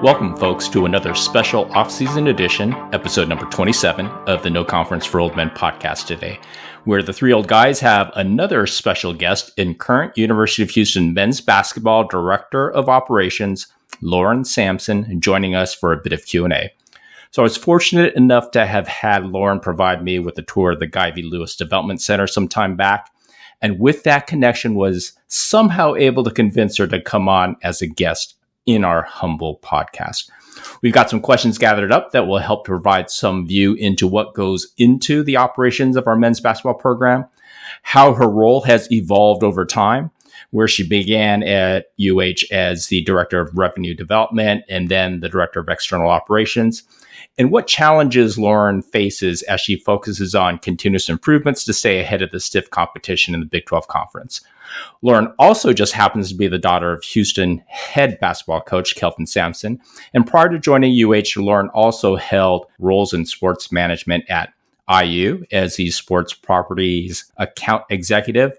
Welcome, folks, to another special off-season edition, episode number 27 of the No Conference for Old Men podcast today, where the three old guys have another special guest in current University of Houston men's basketball director of operations, Lauren Sampson, joining us for a bit of Q&A. So I was fortunate enough to have had Lauren provide me with a tour of the Guy V. Lewis Development Center some time back, and with that connection was somehow able to convince her to come on as a guest in our humble podcast. We've got some questions gathered up that will help provide some view into what goes into the operations of our men's basketball program, how her role has evolved over time, where she began at UH as the Director of Revenue Development and then the Director of External Operations, and what challenges Lauren faces as she focuses on continuous improvements to stay ahead of the stiff competition in the Big 12 Conference. Lauren also just happens to be the daughter of Houston head basketball coach Kelvin Sampson. And prior to joining UH, Lauren also held roles in sports management at IU as the sports properties account executive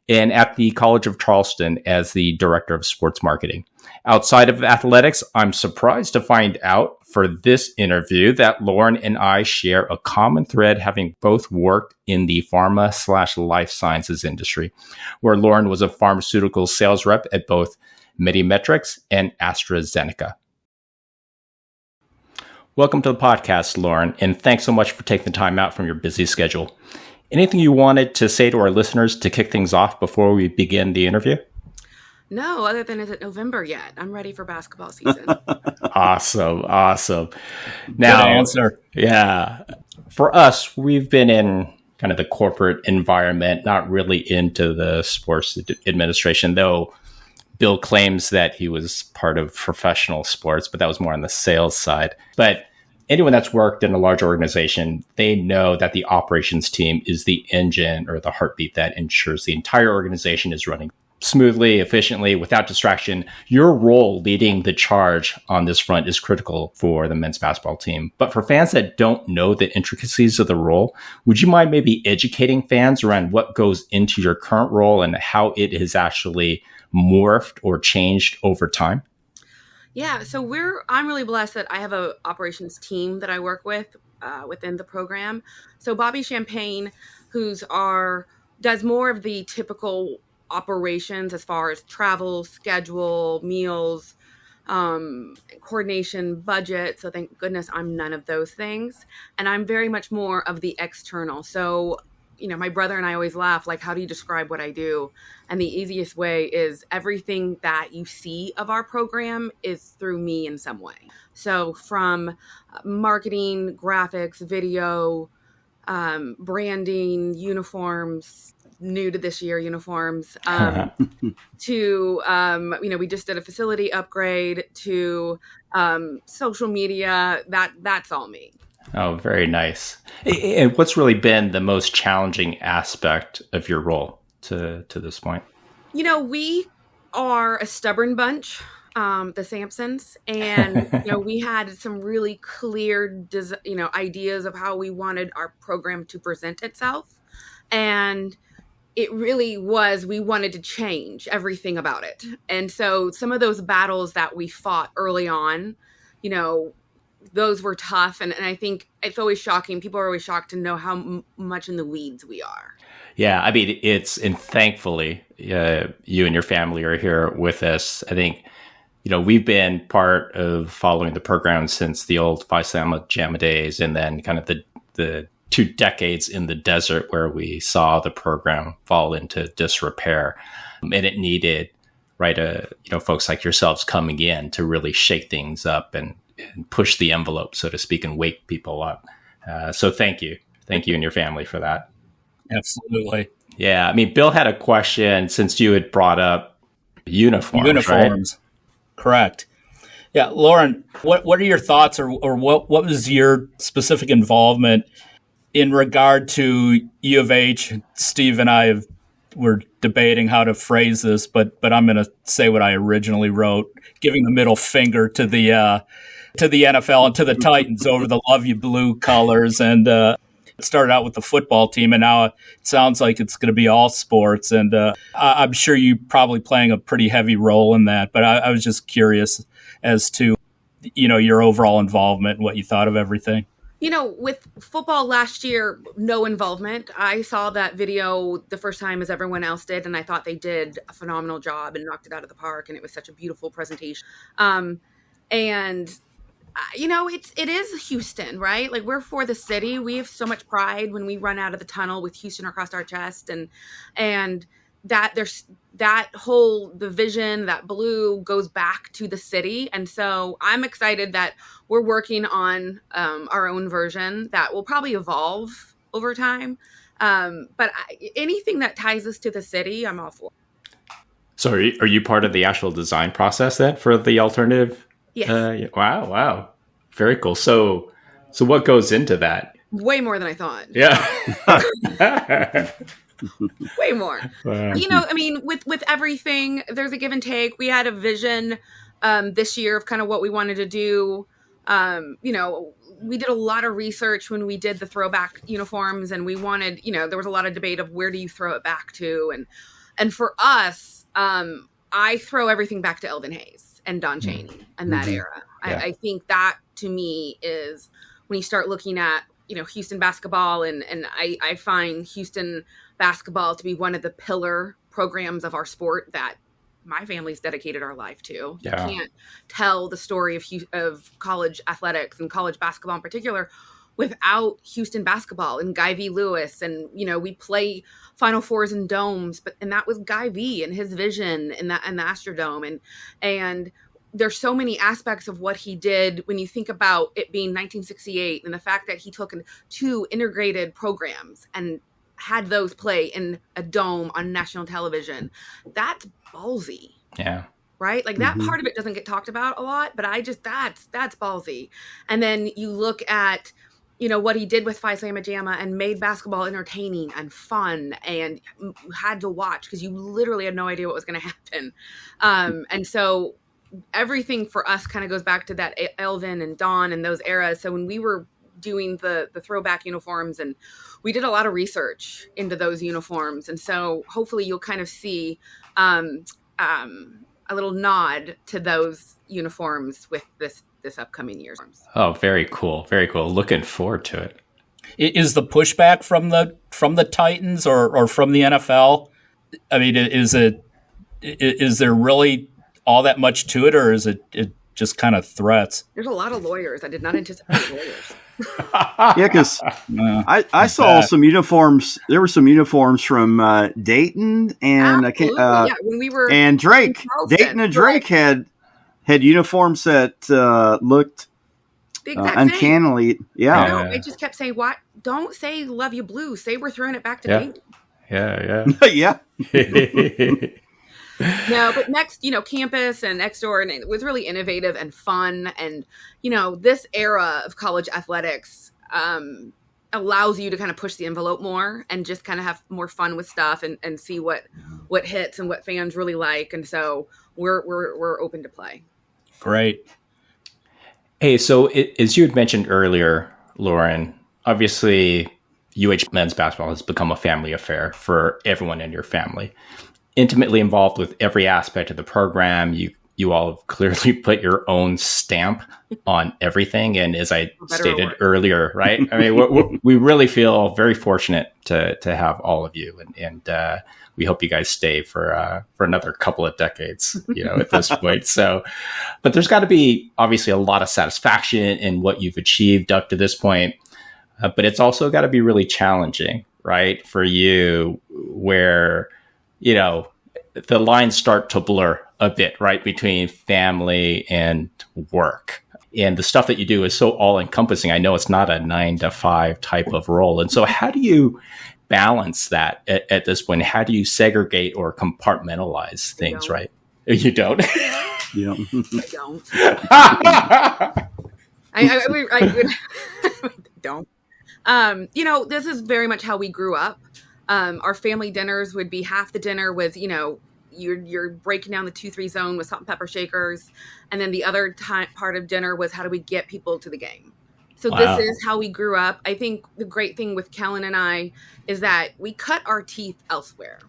and at the College of Charleston as the director of sports marketing. Outside of athletics, I'm surprised to find out for this interview that Lauren and I share a common thread, having both worked in the pharma/life sciences industry, where Lauren was a pharmaceutical sales rep at both Medimetrics and AstraZeneca. Welcome to the podcast, Lauren, and thanks so much for taking the time out from your busy schedule. Anything you wanted to say to our listeners to kick things off before we begin the interview? No, other than is it November yet? I'm ready for basketball season. Awesome. Now, good answer. Yeah. For us, we've been in kind of the corporate environment, not really into the sports administration, though Bill claims that he was part of professional sports, but that was more on the sales side. But anyone that's worked in a large organization, they know that the operations team is the engine or the heartbeat that ensures the entire organization is running smoothly, efficiently, without distraction. Your role leading the charge on this front is critical for the men's basketball team. But for fans that don't know the intricacies of the role, would you mind maybe educating fans around what goes into your current role and how it has actually morphed or changed over time? Yeah, so I'm really blessed that I have a operations team that I work with within the program. So Bobby Champagne, does more of the typical operations as far as travel, schedule, meals, coordination, budget. So thank goodness I'm none of those things. And I'm very much more of the external. So, my brother and I always laugh, like, how do you describe what I do? And the easiest way is everything that you see of our program is through me in some way. So from marketing, graphics, video, branding, uniforms, new to this year uniforms, to, we just did a facility upgrade, to social media, that's all me. Oh, very nice. And what's really been the most challenging aspect of your role to this point? We are a stubborn bunch, the Sampsons, and, we had some really clear, ideas of how we wanted our program to present itself. And it really was, we wanted to change everything about it. And so some of those battles that we fought early on, those were tough. And I think it's always shocking. People are always shocked to know how much in the weeds we are. Yeah, I mean, and thankfully, you and your family are here with us. I think, we've been part of following the program since the old Phi Sigma Gamma days, and then kind of the 2 decades in the desert where we saw the program fall into disrepair. And it needed, folks like yourselves coming in to really shake things up and push the envelope, so to speak, and wake people up. So thank you and your family for that. Absolutely. Yeah. I mean, Bill had a question since you had brought up uniforms. Right? Correct. Yeah. Lauren, what are your thoughts or what was your specific involvement in regard to U of H? Steve and I were debating how to phrase this, but I'm going to say what I originally wrote, giving the middle finger to the NFL and to the Titans over the Love You Blue colors. And it started out with the football team, and now it sounds like it's going to be all sports. And I'm sure you probably playing a pretty heavy role in that. But I was just curious as to your overall involvement and what you thought of everything? With football last year, no involvement. I saw that video the first time as everyone else did, and I thought they did a phenomenal job and knocked it out of the park, and it was such a beautiful presentation. And it is Houston, right? Like, we're for the city. We have so much pride when we run out of the tunnel with Houston across our chest, and that there's the vision, that blue goes back to the city. And so I'm excited that we're working on our own version that will probably evolve over time. But anything that ties us to the city, I'm all for. So are you part of the actual design process then for the alternative? Yes. Wow. Very cool. So what goes into that? Way more than I thought. Yeah. Way more. With everything, there's a give and take. We had a vision this year of kind of what we wanted to do. We did a lot of research when we did the throwback uniforms, and we wanted, there was a lot of debate of where do you throw it back to? And for us, I throw everything back to Elvin Hayes and Don Chaney and that era. Yeah. I think that, to me, is when you start looking at, Houston basketball, and I find Houston basketball to be one of the pillar programs of our sport that my family's dedicated our life to. Yeah. You can't tell the story of college athletics and college basketball in particular without Houston basketball and Guy V. Lewis. And, we play Final Fours and domes, and that was Guy V and his vision in the Astrodome. And there's so many aspects of what he did when you think about it being 1968 and the fact that he took 2 integrated programs and had those play in a dome on national television. That's ballsy. Yeah. Right? Like, that part of it doesn't get talked about a lot, but that's ballsy. And then you look at, what he did with Phi Slamma Jamma and made basketball entertaining and fun and had to watch because you literally had no idea what was going to happen. And so everything for us kind of goes back to that Elvin and Don and those eras. So when we were doing the throwback uniforms, and we did a lot of research into those uniforms. And so hopefully you'll kind of see a little nod to those uniforms with this upcoming year. Oh, very cool. Very cool. Looking forward to it. Is the pushback from the Titans or from the NFL? I mean, is there really all that much to it, or is it just kind of threats? There's a lot of lawyers. I did not anticipate lawyers. Yeah, because I saw some uniforms. There were some uniforms from Dayton and when we were and Drake. Dayton and Drake had uniforms that looked uncannily. Yeah, I just kept saying, "What? Don't say love you blue. Say we're throwing it back to Dayton." Yeah. No, but next, campus and next door, and it was really innovative and fun. And, this era of college athletics allows you to kind of push the envelope more and just kind of have more fun with stuff and see what hits and what fans really like. And so we're open to play. Great. Hey, so as you had mentioned earlier, Lauren, obviously UH men's basketball has become a family affair for everyone in your family. Intimately involved with every aspect of the program. You all have clearly put your own stamp on everything. And as I stated earlier, right? I mean, we really feel very fortunate to have all of you. And we hope you guys stay for another couple of decades, at this point. So, but there's got to be obviously a lot of satisfaction in what you've achieved up to this point. But it's also got to be really challenging, right? For you, where the lines start to blur a bit, right, between family and work. And the stuff that you do is so all-encompassing. I know it's not a 9-to-5 type of role. And so how do you balance that at this point? How do you segregate or compartmentalize things, right? You don't? Yeah. I don't. I don't. This is very much how we grew up. Our family dinners would be half the dinner was, you're breaking down the 2-3 zone with salt and pepper shakers. And then the other part of dinner was how do we get people to the game? So This is how we grew up. I think the great thing with Kellen and I is that we cut our teeth elsewhere,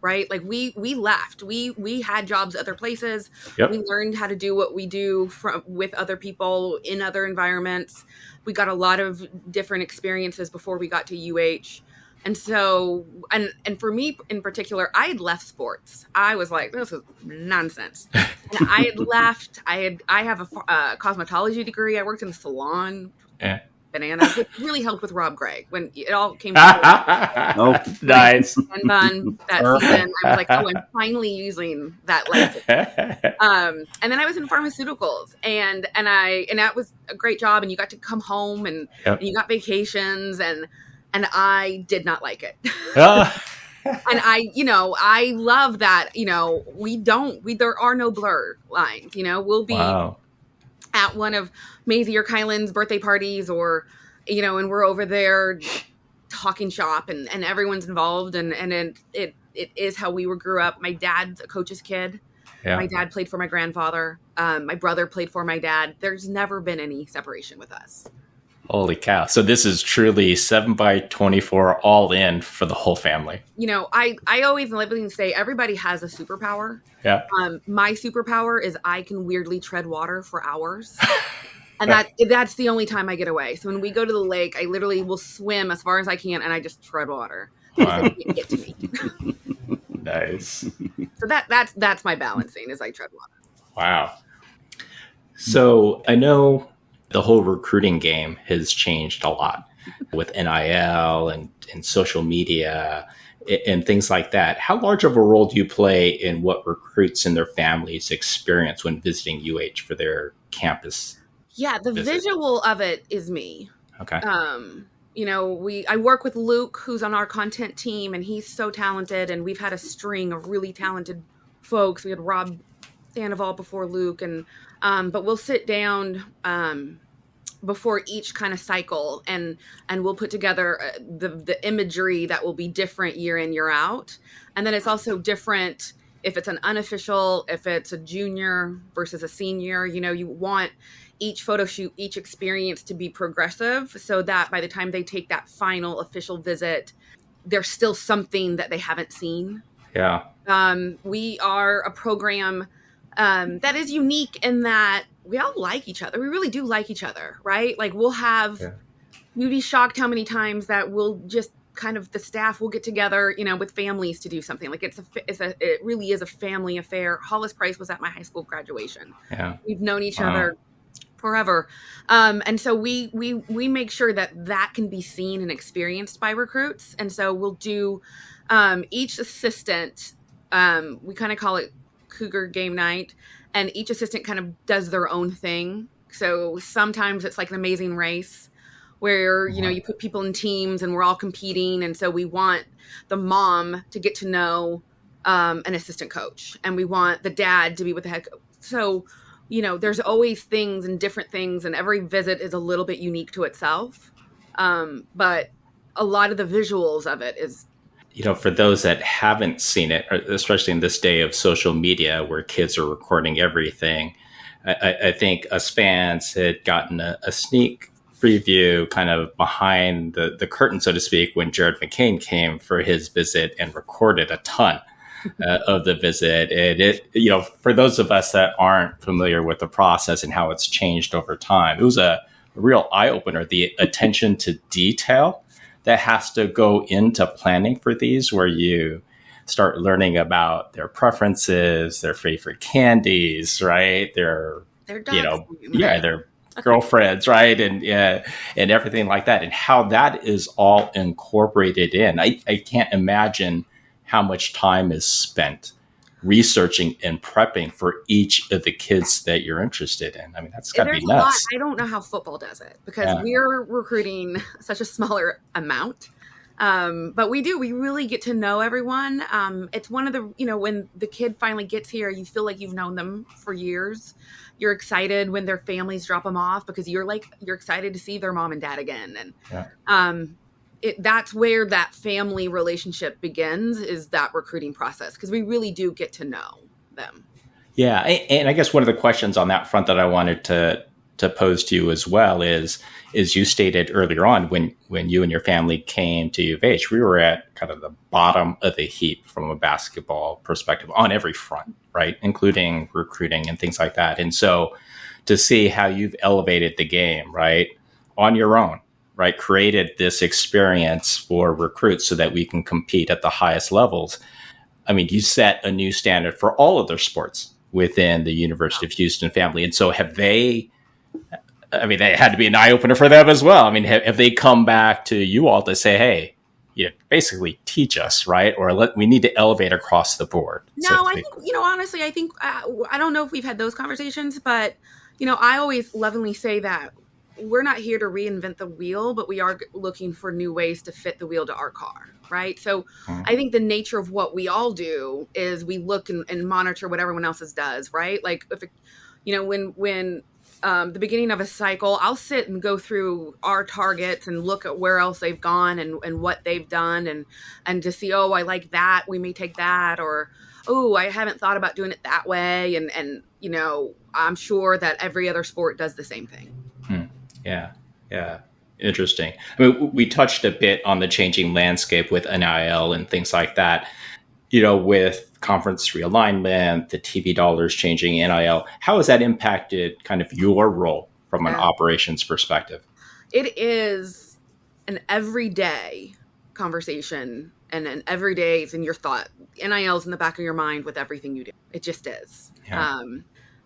right? Like we left, we had jobs other places. Yep. We learned how to do what we do with other people in other environments. We got a lot of different experiences before we got to UH. And so, and for me in particular, I had left sports. I was like, this is nonsense. And I had left. I have a cosmetology degree. I worked in a salon. Yeah. Bananas, which really helped with Rob Gray when it all came. Oh, nice. And fun that season. I was like, oh, I'm finally using that license. And then I was in pharmaceuticals, and that was a great job. And you got to come home, and you got vacations, and I did not like it. And I love that, there are no blur lines, we'll be at one of Maisie or Kylan's birthday parties, or, and we're over there talking shop, and everyone's involved, and it is how we grew up. My dad's a coach's kid. Yeah. My dad played for my grandfather. My brother played for my dad. There's never been any separation with us. Holy cow. So this is truly 7x24 all in for the whole family. I always living say everybody has a superpower. Yeah. My superpower is I can weirdly tread water for hours. And that's the only time I get away. So when we go to the lake, I literally will swim as far as I can, and I just tread water. Wow. They can't get to me. Nice. So that's my balancing is I tread water. Wow. So I know the whole recruiting game has changed a lot with NIL and social media and things like that. How large of a role do you play in what recruits and their families experience when visiting UH for their campus? Yeah, the visual of it is me. Okay. I work with Luke, who's on our content team, and he's so talented. And we've had a string of really talented folks. We had Rob Sandoval before Luke, but we'll sit down before each kind of cycle, and we'll put together the imagery that will be different year in, year out. And then it's also different if it's an unofficial, if it's a junior versus a senior. You want each photo shoot, each experience to be progressive, so that by the time they take that final official visit, there's still something that they haven't seen. Yeah. We are a program that is unique in that we all like each other. We really do like each other, right? Like you'd be shocked how many times that we'll just kind of the staff will get together, with families to do something. Like it really is a family affair. Hollis Price was at my high school graduation. Yeah. We've known each other forever. And so we make sure that can be seen and experienced by recruits. And so we'll do each assistant, we kind of call it Cougar game night, and each assistant kind of does their own thing. So sometimes it's like an amazing race where, you put people in teams and we're all competing. And so we want the mom to get to know an assistant coach, and we want the dad to be with the head coach. So, there's always things and different things, and every visit is a little bit unique to itself. But a lot of the visuals of it is, for those that haven't seen it, especially in this day of social media where kids are recording everything, I think us fans had gotten a sneak preview kind of behind the curtain, so to speak, when Jared McCain came for his visit and recorded a ton of the visit. And it, for those of us that aren't familiar with the process and how it's changed over time, it was a real eye-opener, the attention to detail that has to go into planning for these, where you start learning about their preferences, their favorite candies, right? Their dogs, their girlfriends, right? And everything like that, and how that is all incorporated in. I can't imagine how much time is spent researching and prepping for each of the kids that you're interested in. I mean, that's got to be nuts. I don't know how football does it, because we're recruiting such a smaller amount. But we really get to know everyone. It's one of the, when the kid finally gets here, you feel like you've known them for years. You're excited when their families drop them off, because you're excited to see their mom and dad again. And, that's where that family relationship begins, is that recruiting process, because we really do get to know them. Yeah. And I guess one of the questions on that front that I wanted to to pose to you as well is you stated earlier on when you and your family came to U of H, we were at kind of the bottom of the heap from a basketball perspective on every front, right? Including recruiting and things like that. And so to see how you've elevated the game, right, on your own, right, created this experience for recruits so that we can compete at the highest levels. I mean, you set a new standard for all of their sports within the University of Houston family. And so they had to be an eye-opener for them as well. I mean, have they come back to you all to say, hey, basically teach us, right? Or we need to elevate across the board? No, I think, honestly, I think, I don't know if we've had those conversations, but, I always lovingly say that we're not here to reinvent the wheel, but we are looking for new ways to fit the wheel to our car, right? So I think the nature of what we all do is we look and monitor what everyone else's does, right? Like, if when the beginning of a cycle, I'll sit and go through our targets and look at where else they've gone and what they've done and to see, I like that, we may take that, or, I haven't thought about doing it that way. And I'm sure that every other sport does the same thing. Yeah. Interesting. I mean, we touched a bit on the changing landscape with NIL and things like that, with conference realignment, the TV dollars changing, NIL. How has that impacted kind of your role from an operations perspective? It is an everyday conversation, and an everyday is in your thought. NIL's in the back of your mind with everything you do. It just is. Yeah.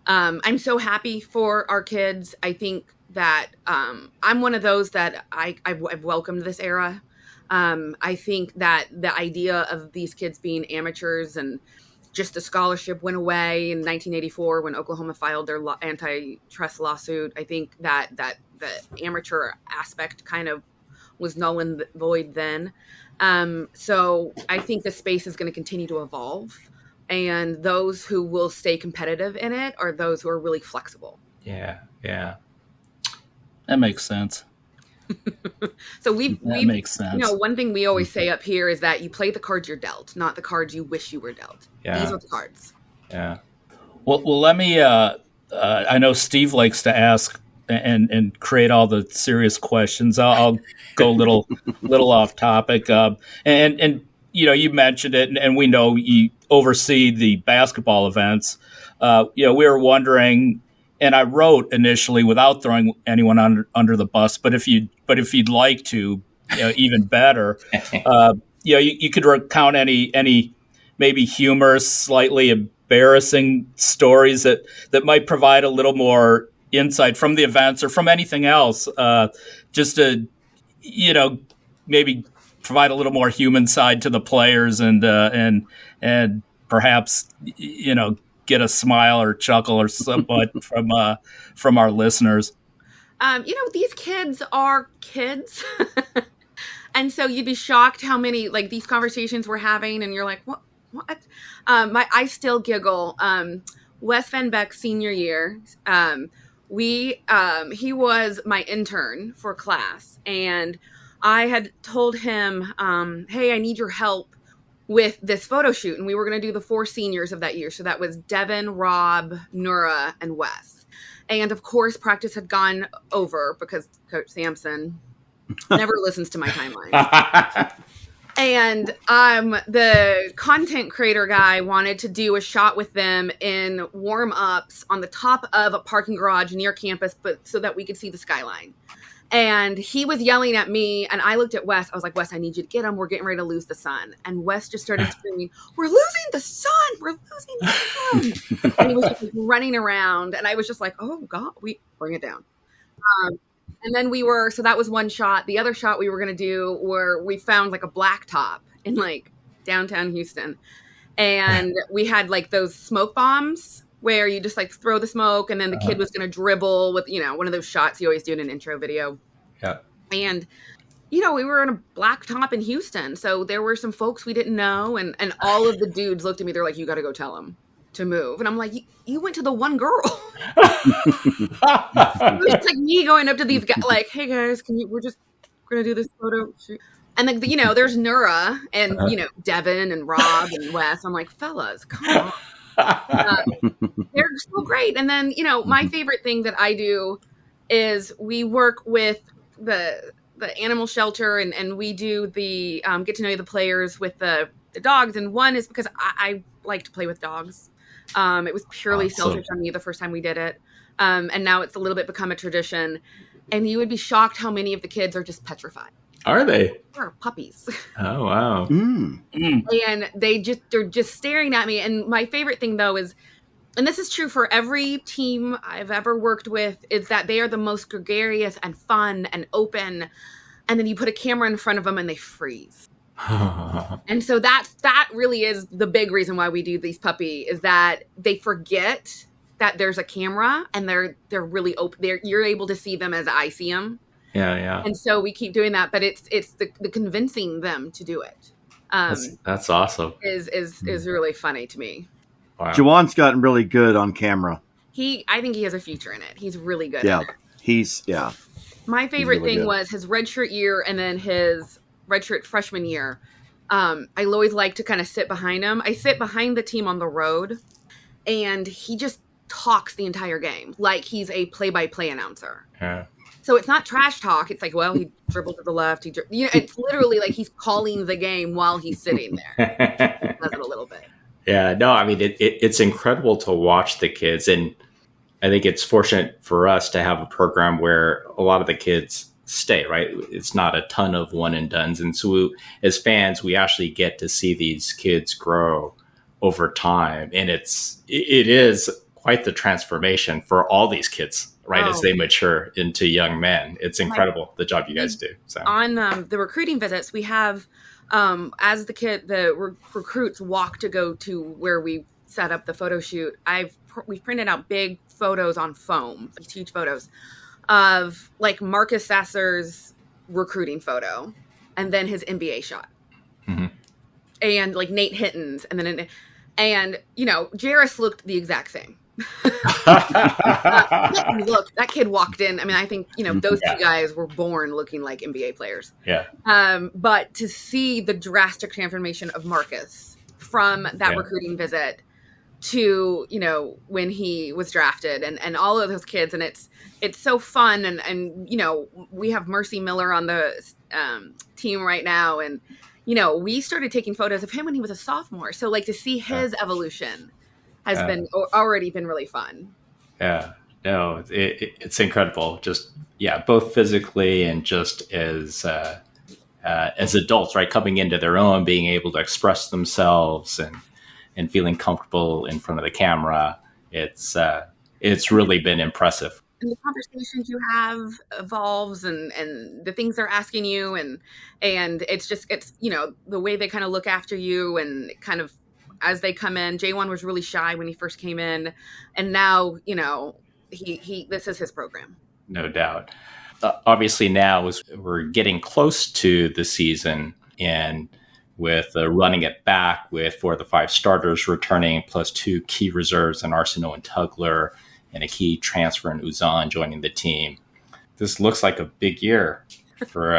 I'm so happy for our kids. I think that I'm one of those that I've welcomed this era. I think that the idea of these kids being amateurs and just the scholarship went away in 1984 when Oklahoma filed their antitrust lawsuit. I think that the amateur aspect kind of was null and void then. So I think the space is going to continue to evolve. And those who will stay competitive in it are those who are really flexible. Yeah. That makes sense. So that makes sense. One thing we always say up here is that you play the cards you're dealt, not the cards you wish you were dealt. Yeah. These are the cards. Yeah. Well, let me. I know Steve likes to ask and create all the serious questions. I'll go a little off topic. And you mentioned it, and we know you oversee the basketball events. We were wondering. And I wrote initially without throwing anyone under the bus, but if you'd like to, even better, you could recount any maybe humorous, slightly embarrassing stories that might provide a little more insight from the events or from anything else, just to maybe provide a little more human side to the players and perhaps get a smile or chuckle or somewhat from our listeners. These kids are kids. And so you'd be shocked how many, like, these conversations we're having and you're like, what? I still giggle. Wes Van Beck's senior year, he was my intern for class, and I had told him, hey, I need your help with this photo shoot. And we were going to do the 4 seniors of that year. So that was Devin, Rob, Nura, and Wes. And of course, practice had gone over because Coach Sampson never listens to my timeline. And the content creator guy wanted to do a shot with them in warm-ups on the top of a parking garage near campus, but so that we could see the skyline. And he was yelling at me, and I looked at Wes. I was like, Wes, I need you to get him. We're getting ready to lose the sun. And Wes just started screaming, we're losing the sun. We're losing the sun. And he was just running around. And I was just like, oh, God, we bring it down. And then so that was one shot. The other shot we were going to do where we found like a blacktop in like downtown Houston. And we had like those smoke bombs where you just like throw the smoke, and then the kid was going to dribble with, one of those shots you always do in an intro video. Yeah. And, we were in a blacktop in Houston. So there were some folks we didn't know. And all of the dudes looked at me. They're like, you got to go tell them to move. And I'm like, you went to the one girl. It's like me going up to these guys like, hey guys, we're going to do this photo shoot. And then, there's Nura and, Devin and Rob and Wes. I'm like, fellas, come on. They're so great. And then, my favorite thing that I do is we work with the animal shelter and we do the get to know the players with the dogs. And one is because I like to play with dogs. It was purely selfish on me the first time we did it. And now it's a little bit become a tradition. And you would be shocked how many of the kids are just petrified. Are they? They're puppies. Oh, wow. And they're just staring at me. And my favorite thing, though, is, and this is true for every team I've ever worked with, is that they are the most gregarious and fun and open. And then you put a camera in front of them and they freeze. And so that really is the big reason why we do these puppy, is that they forget that there's a camera and they're really open. You're able to see them as I see them. Yeah. And so we keep doing that, but it's the convincing them to do it. That's awesome. Is really funny to me. Wow. Jawan's gotten really good on camera. I think he has a future in it. He's really good Yeah. at it. My favorite really thing good. was his redshirt year and then his redshirt freshman year. I always like to kind of sit behind him. I sit behind the team on the road, and he just talks the entire game like he's a play-by-play announcer. Yeah. So it's not trash talk. It's like, well, he dribbled to the left. It's literally like he's calling the game while he's sitting there. He does it a little bit. Yeah, no, I mean, it's incredible to watch the kids. And I think it's fortunate for us to have a program where a lot of the kids stay, right? It's not a ton of one and dones. And so as fans, we actually get to see these kids grow over time. And it is quite the transformation for all these kids, right? As they mature into young men. It's incredible, the job you guys do. So on the recruiting visits, we have, as the recruits walk to go to where we set up the photo shoot, we printed out big photos on foam, these huge photos of like Marcus Sasser's recruiting photo, and then his NBA shot, and like Nate Hitton's, and then Jarris looked the exact same. That kid walked in. I mean, I think those two guys were born looking like NBA players. Yeah. But to see the drastic transformation of Marcus from that recruiting visit to when he was drafted, and all of those kids, and it's so fun, and we have Mercy Miller on the team right now, and we started taking photos of him when he was a sophomore, so like to see his evolution has already been really fun. Yeah, no, it's incredible. Just both physically and just as adults, right, coming into their own, being able to express themselves and feeling comfortable in front of the camera. It's really been impressive. And the conversations you have evolves, and the things they're asking you, and it's the way they kind of look after you, and kind of as they come in. J1 was really shy when he first came in, and now he this is his program. No doubt. Obviously, now as we're getting close to the season, and with running it back with 4 of the 5 starters returning, plus 2 key reserves in Arsenault and Tugler, and a key transfer in Uzan joining the team. This looks like a big year for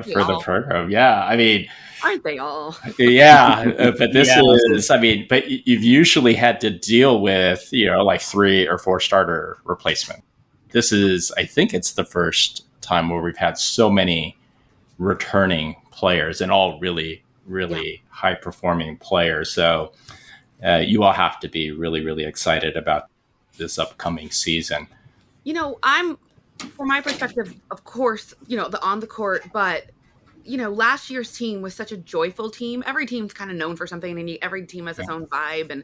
the program. Yeah, I mean, aren't they all? Yeah, but this is. I mean, but you've usually had to deal with like 3 or 4 starter replacement. This is, I think, it's the first time where we've had so many returning players, and all really high performing players. So you all have to be really, really excited about this upcoming season. From my perspective, of course, the on the court, but last year's team was such a joyful team. Every team's kind of known for something, and every team has its own vibe,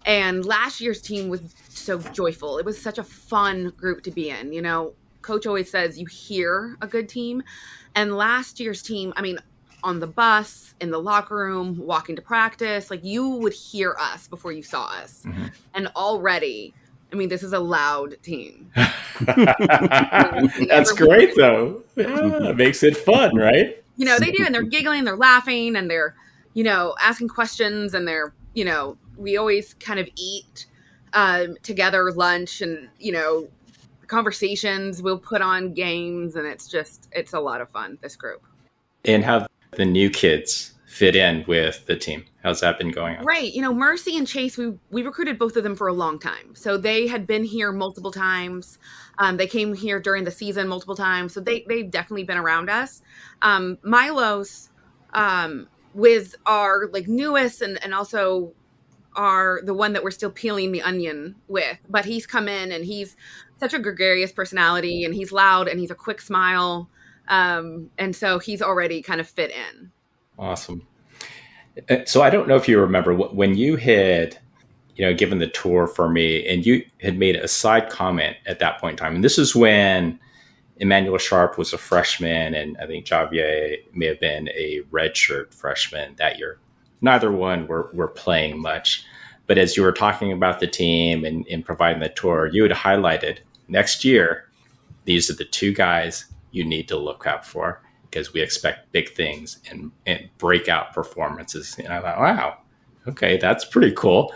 and last year's team was so joyful. It was such a fun group to be in. Coach always says you hear a good team, and last year's team, I mean, on the bus, in the locker room, walking to practice, like you would hear us before you saw us. Mm-hmm. And already, I mean, this is a loud team. That's great, though. Yeah, it makes it fun, right? They do, and they're giggling, they're laughing, and they're, asking questions, and they're, we always kind of eat together lunch, and, conversations, we'll put on games, and it's a lot of fun, this group. And how the new kids fit in with the team? How's that been going on? Right. Mercy and Chase, we recruited both of them for a long time. So they had been here multiple times. They came here during the season multiple times. So they've definitely been around us. Milos was our newest and also are the one that we're still peeling the onion with. But he's come in and he's such a gregarious personality, and he's loud and he's a quick smile. And so he's already kind of fit in. Awesome. So I don't know if you remember when you had, given the tour for me, and you had made a side comment at that point in time. And this is when Emmanuel Sharp was a freshman, and I think Javier may have been a redshirt freshman that year. Neither one were playing much. But as you were talking about the team and providing the tour, you had highlighted next year, these are the two guys you need to look out for, because we expect big things and breakout performances. And I thought, wow, okay, that's pretty cool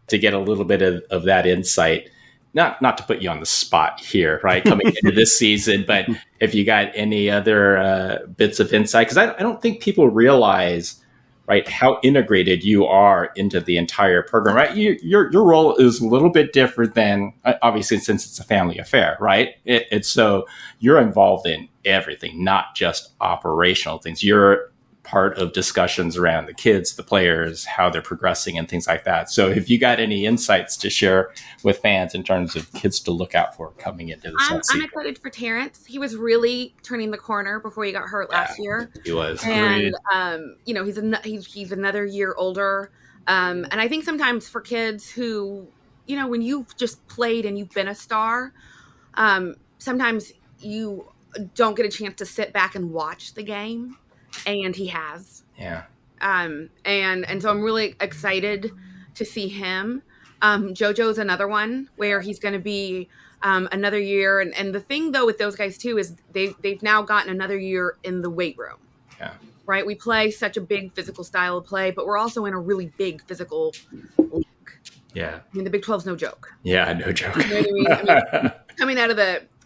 to get a little bit of that insight. Not to put you on the spot here, right, coming into this season, but if you got any other bits of insight, because I don't think people realize, right, how integrated you are into the entire program, right? Your role is a little bit different than, obviously, since it's a family affair, right? It's so you're involved in everything, not just operational things. You're part of discussions around the kids, the players, how they're progressing and things like that. So if you got any insights to share with fans in terms of kids to look out for coming into the season. I'm excited for Terrence. He was really turning the corner before he got hurt last year. He was. And, he's another year older. And I think sometimes for kids who, when you've just played and you've been a star, sometimes you don't get a chance to sit back and watch the game. And he has. Yeah. And so I'm really excited to see him. JoJo's another one where he's going to be another year. And the thing, though, with those guys, too, is they've now gotten another year in the weight room. Yeah. Right? We play such a big physical style of play, but we're also in a really big physical league. Yeah. I mean, the Big 12's no joke. Yeah, no joke. You know what I mean? Coming out of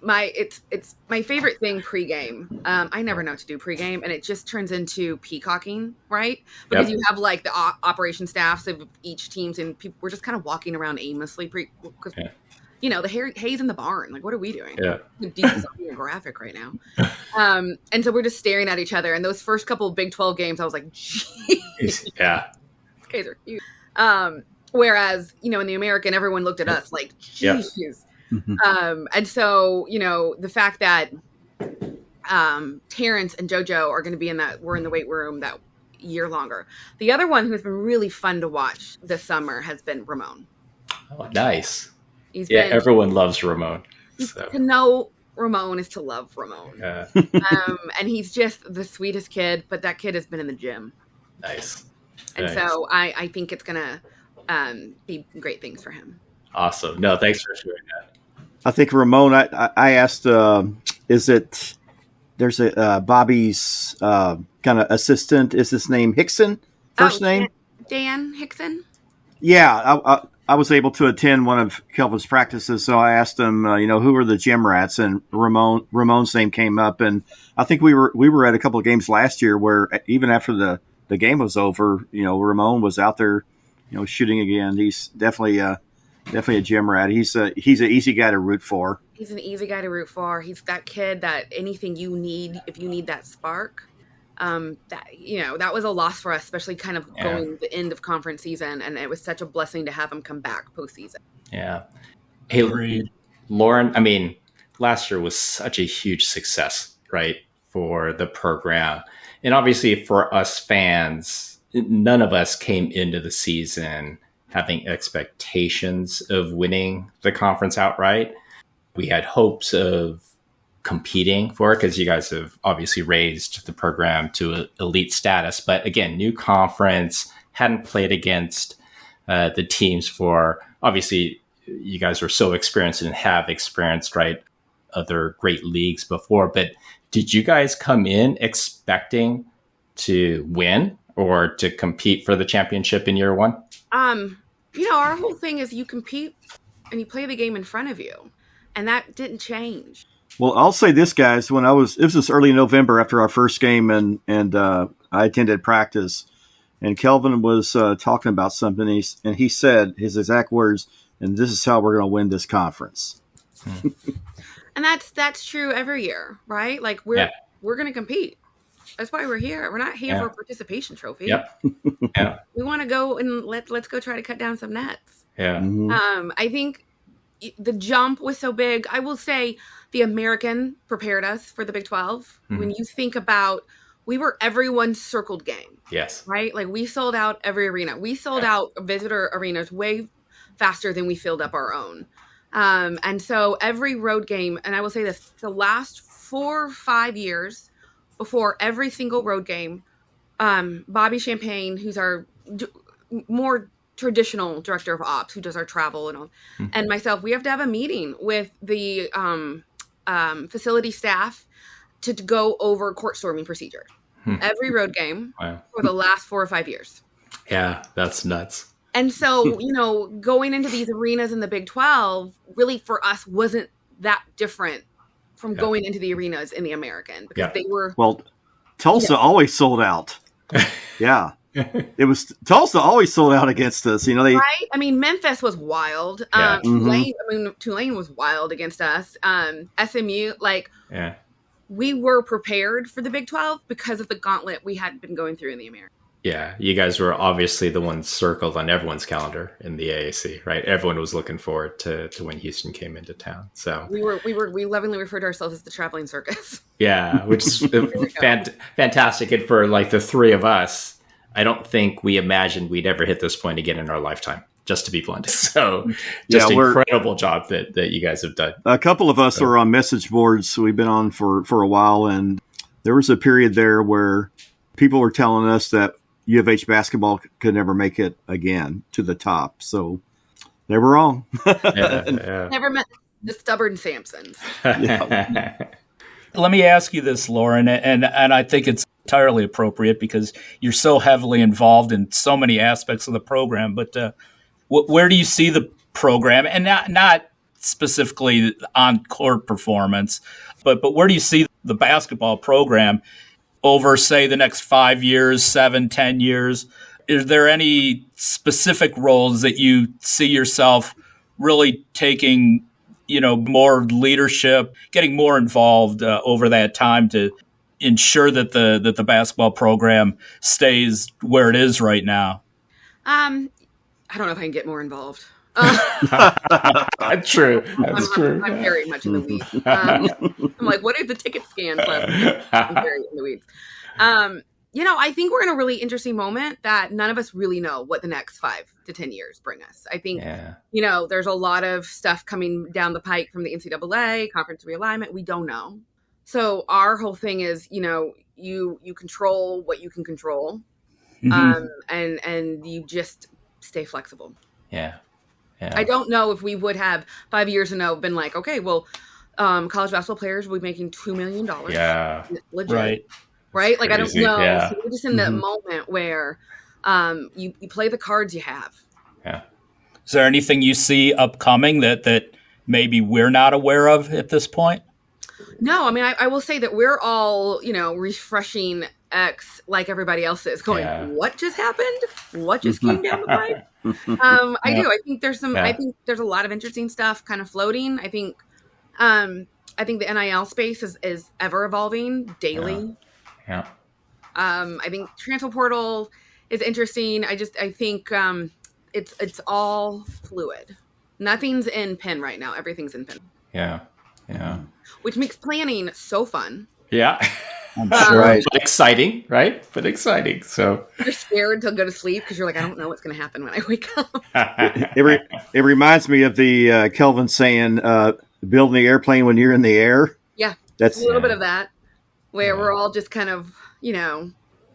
it's my favorite thing pregame. I never know what to do pregame, and it just turns into peacocking, right? Because you have the operation staffs of each teams, and we're just kind of walking around aimlessly. Because the hay's in the barn. Like, what are we doing? Yeah, do something graphic right now. And so we're just staring at each other. And those first couple of Big 12 games, I was like, "Jeez, yeah, these guys are huge." Whereas in the American, everyone looked at us like, "Jeez." Yeah. And so, the fact that Terrence and JoJo are going to be we're in the weight room that year longer. The other one who's been really fun to watch this summer has been Ramon. Oh, nice. Everyone loves Ramon. So. To know Ramon is to love Ramon. Yeah. And he's just the sweetest kid, but that kid has been in the gym. Nice. And so I think it's going to be great things for him. Awesome. No, thanks for sharing that. I think Ramon, I asked, there's a Bobby's kind of assistant. Is his name Hickson? First name? Dan Hickson? Yeah, I was able to attend one of Kelvin's practices, so I asked him, who are the gym rats? And Ramon's name came up. And I think we were at a couple of games last year where even after the game was over, Ramon was out there, shooting again. He's definitely a gym rat. He's an easy guy to root for. He's an easy guy to root for. He's that kid that anything you need, if you need that spark, that was a loss for us, especially kind of going the end of conference season. And it was such a blessing to have him come back postseason. Yeah. Hey, Lauren, I mean, last year was such a huge success, right, for the program. And obviously for us fans, none of us came into the season having expectations of winning the conference outright. We had hopes of competing for it because you guys have obviously raised the program to elite status. But again, new conference, hadn't played against the teams for, obviously, you guys are so experienced and have experienced, right, other great leagues before. But did you guys come in expecting to win or to compete for the championship in year one? Our whole thing is you compete and you play the game in front of you. And that didn't change. Well, I'll say this, guys. It was this early November after our first game, and I attended practice, and Kelvin was talking about something, and he said his exact words, and this is how we're going to win this conference. And that's true every year, right? Like we're going to compete. That's why we're here. We're not here for a participation trophy. Yep. Yeah. We want to go and let's go try to cut down some nets. Yeah. Mm-hmm. I think the jump was so big. I will say the American prepared us for the Big 12. Mm-hmm. When you think about, we were everyone's circled game. Yes. Right? Like we sold out every arena. We sold out visitor arenas way faster than we filled up our own. And so every road game, and I will say this, the last 4 or 5 years before every single road game, Bobby Champagne, who's our more traditional director of ops, who does our travel and all, and myself, we have to have a meeting with the facility staff to go over court storming procedure. Every road game for the last 4 or 5 years. Yeah, that's nuts. And so, going into these arenas in the Big 12 really for us wasn't that different from going into the arenas in the American, because they were. Well, Tulsa always sold out. Yeah. It was Tulsa always sold out against us. Right? I mean, Memphis was wild. Tulane was wild against us. SMU, we were prepared for the Big 12 because of the gauntlet we had been going through in the American. Yeah, you guys were obviously the ones circled on everyone's calendar in the AAC, right? Everyone was looking forward to when Houston came into town. So we lovingly referred to ourselves as the traveling circus. Yeah, which is fantastic. And for the three of us, I don't think we imagined we'd ever hit this point again in our lifetime, just to be blunt. So just incredible job that you guys have done. A couple of us are on message boards. We've been on for a while, and there was a period there where people were telling us that U of H basketball could never make it again to the top. So they were wrong. Never met the stubborn Sampsons. Let me ask you this, Lauren, and I think it's entirely appropriate because you're so heavily involved in so many aspects of the program. But where do you see the program, and not specifically on court performance, but where do you see the basketball program over, say, the next 5 years, 7, 10 years? Is there any specific roles that you see yourself really taking, more leadership, getting more involved over that time to ensure that the basketball program stays where it is right now? I don't know if I can get more involved. That's true. I'm very much in the weeds. I'm like, what are the ticket scans left? I'm very in the weeds. I think we're in a really interesting moment that none of us really know what the next 5 to 10 years bring us. I think, there's a lot of stuff coming down the pike from the NCAA, conference realignment. We don't know. So our whole thing is, you control what you can control, and you just stay flexible. Yeah. I don't know if we would have 5 years ago been like, okay, well, college basketball players will be making $2 million. Yeah. Legit. Right? Like, crazy. I don't know. Yeah. So we're just in that moment where you play the cards you have. Yeah. Is there anything you see upcoming that maybe we're not aware of at this point? No, I mean, I will say that we're all, refreshing X like everybody else is, going, what just happened? What just came down the pipe? I do. I think there's I think there's a lot of interesting stuff kind of floating. I think the NIL space is ever evolving daily. Yeah. I think transfer portal is interesting. I think it's all fluid. Nothing's in pen right now. Everything's in pen. Yeah. Which makes planning so fun. Yeah. Right. But exciting, right? But exciting. So you're scared to go to sleep because you're like, I don't know what's going to happen when I wake up. It reminds me of the Kelvin saying, building the airplane when you're in the air. Yeah. That's a little bit of that, where we're all just kind of,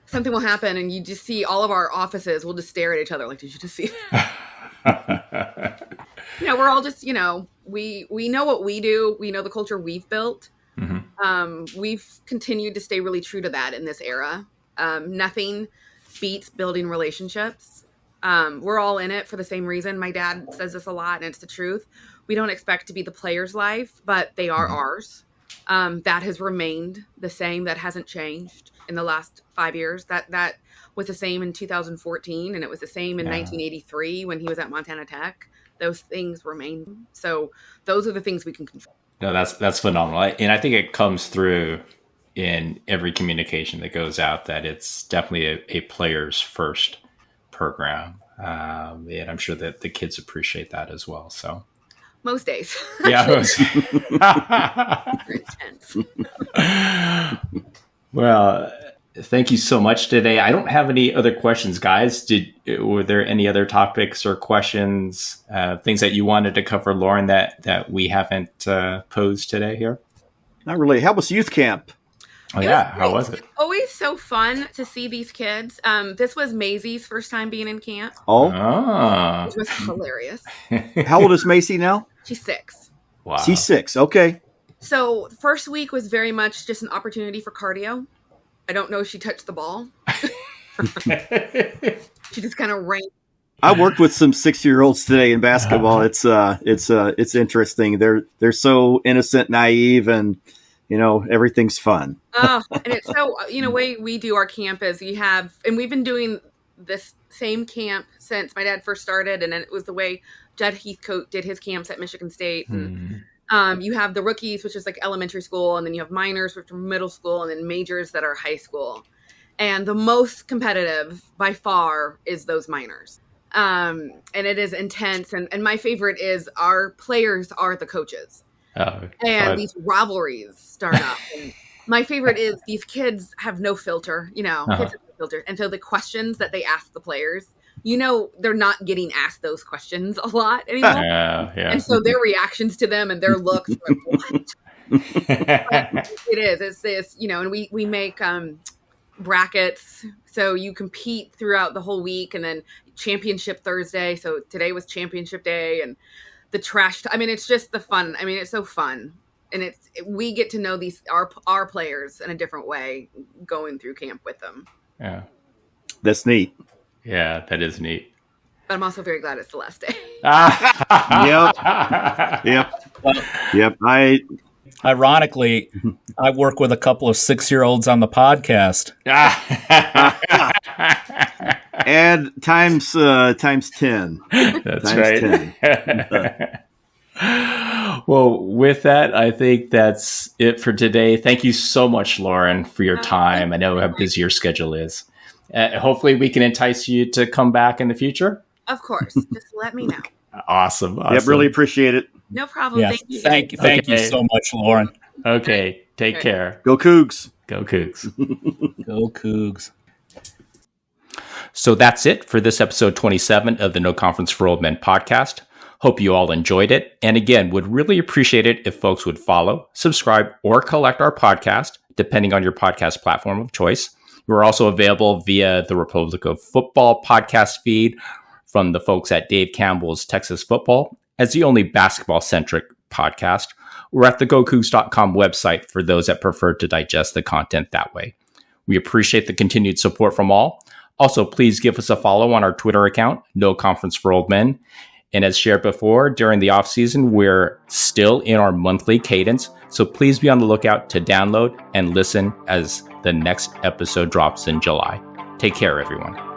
something will happen and you just see all of our offices will just stare at each other like, did you just see that? We're all just, we know what we do. We know the culture we've built. Mm-hmm. We've continued to stay really true to that in this era. Nothing beats building relationships. We're all in it for the same reason. My dad says this a lot, and it's the truth. We don't expect to be the player's life, but they are ours. That has remained the same. That hasn't changed in the last 5 years. That was the same in 2014, and it was the same in 1983 when he was at Montana Tech. Those things remain. So those are the things we can control. No, that's phenomenal. And I think it comes through in every communication that goes out that it's definitely a players first program. And I'm sure that the kids appreciate that as well. So most days. Yeah. Intense. Well, thank you so much today. I don't have any other questions, guys. Were there any other topics or questions, things that you wanted to cover, Lauren, that we haven't posed today here? Not really. How was youth camp? Oh, yeah. How was it? Always so fun to see these kids. This was Maisie's first time being in camp. Oh. It was hilarious. How old is Macy now? She's 6. Wow. She's 6. Okay. So the first week was very much just an opportunity for cardio. I don't know if she touched the ball. She just kind of ran. I worked with some 6-year-olds today in basketball. It's interesting. They're so innocent, naive, and everything's fun. Oh, and it's so way we do our camp is and we've been doing this same camp since my dad first started, and then it was the way Judd Heathcote did his camps at Michigan State. And, you have the rookies, which is like elementary school, and then you have minors, which are middle school, and then majors that are high school. And the most competitive by far is those minors. And it is intense. And my favorite is our players are the coaches. And these rivalries start up. And my favorite is these kids have no filter, kids have no filter. And so the questions that they ask the players, they're not getting asked those questions a lot anymore. Yeah. And so their reactions to them and their looks are like, what? It is. It's this, and we make brackets. So you compete throughout the whole week, and then championship Thursday. So today was championship day, and the trash. It's just the fun. It's so fun. And we get to know our players in a different way going through camp with them. Yeah. That's neat. Yeah, that is neat. But I'm also very glad it's the last day. Yep. Ironically, I work with a couple of 6-year-olds on the podcast. And times 10. That's right. 10. Well, with that, I think that's it for today. Thank you so much, Lauren, for your time. I know how busy your schedule is. Hopefully we can entice you to come back in the future. Of course. Just let me know. Awesome. Yep, really appreciate it. No problem. Yeah, thank you. Thank you so much, Lauren. Okay. Take care. Go Cougs. Go Cougs. Go Cougs. So that's it for this episode 27 of the No Conference for Old Men podcast. Hope you all enjoyed it. And again, would really appreciate it if folks would follow, subscribe, or collect our podcast, depending on your podcast platform of choice. We're also available via the Republic of Football podcast feed from the folks at Dave Campbell's Texas Football as the only basketball-centric podcast. We're at the GoCoogs.com website for those that prefer to digest the content that way. We appreciate the continued support from all. Also, please give us a follow on our Twitter account, No Conference for Old Men. And as shared before, during the off-season, we're still in our monthly cadence. So please be on the lookout to download and listen as the next episode drops in July. Take care, everyone.